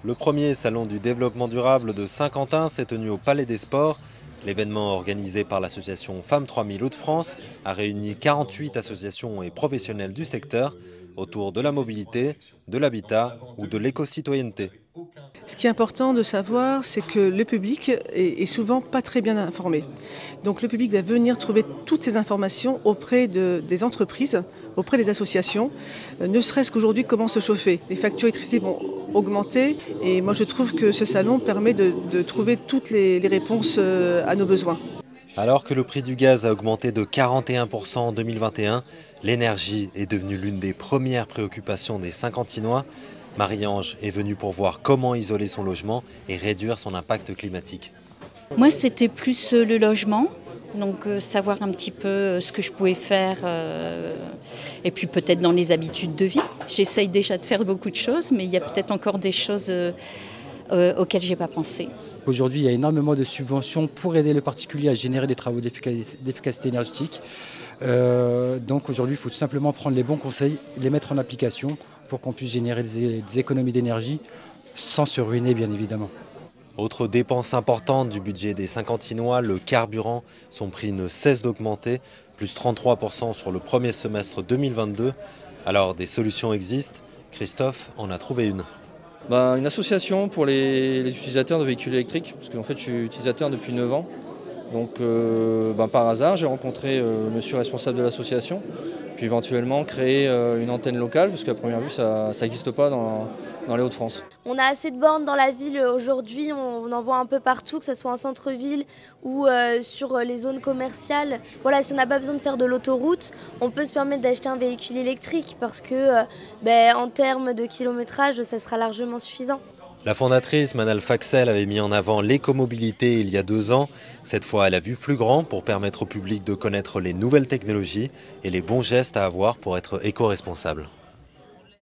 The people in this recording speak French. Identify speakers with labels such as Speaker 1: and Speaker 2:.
Speaker 1: Le premier salon du développement durable de Saint-Quentin s'est tenu au Palais des Sports. L'événement organisé par l'association Femmes 3000 Hauts-de-France a réuni 48 associations et professionnels du secteur autour de la mobilité, de l'habitat ou de l'éco-citoyenneté.
Speaker 2: Ce qui est important de savoir, c'est que le public est souvent pas très bien informé. Donc le public va venir trouver toutes ces informations auprès des entreprises, auprès des associations, ne serait-ce qu'aujourd'hui comment se chauffer. Les factures électricité vont augmenter et moi je trouve que ce salon permet de trouver toutes les réponses à nos besoins.
Speaker 1: Alors que le prix du gaz a augmenté de 41% en 2021, l'énergie est devenue l'une des premières préoccupations des Saint-Quentinois. Marie-Ange est venue pour voir comment isoler son logement et réduire son impact climatique.
Speaker 3: Moi, c'était plus le logement, donc savoir un petit peu ce que je pouvais faire et puis peut-être dans les habitudes de vie. J'essaye déjà de faire beaucoup de choses, mais il y a peut-être encore des choses auxquelles je n'ai pas pensé.
Speaker 4: Aujourd'hui, il y a énormément de subventions pour aider le particulier à générer des travaux d'efficacité énergétique. Donc aujourd'hui, il faut tout simplement prendre les bons conseils, les mettre en application pour qu'on puisse générer des économies d'énergie sans se ruiner, bien évidemment.
Speaker 1: Autre dépense importante du budget des Saint-Quentinois, le carburant. Son prix ne cesse d'augmenter, plus 33% sur le premier semestre 2022. Alors des solutions existent, Christophe en a trouvé une.
Speaker 5: Une association pour les utilisateurs de véhicules électriques, parce qu'en fait je suis utilisateur depuis 9 ans. Donc par hasard j'ai rencontré le monsieur responsable de l'association, puis éventuellement créer une antenne locale, parce qu'à première vue ça n'existe pas dans les Hauts-de-France.
Speaker 6: On a assez de bornes dans la ville aujourd'hui, on en voit un peu partout, que ce soit en centre-ville ou sur les zones commerciales. Voilà, si on n'a pas besoin de faire de l'autoroute, on peut se permettre d'acheter un véhicule électrique parce que en termes de kilométrage, ça sera largement suffisant.
Speaker 1: La fondatrice Manal Faxel avait mis en avant l'écomobilité il y a 2 ans. Cette fois, elle a vu plus grand pour permettre au public de connaître les nouvelles technologies et les bons gestes à avoir pour être éco-responsable.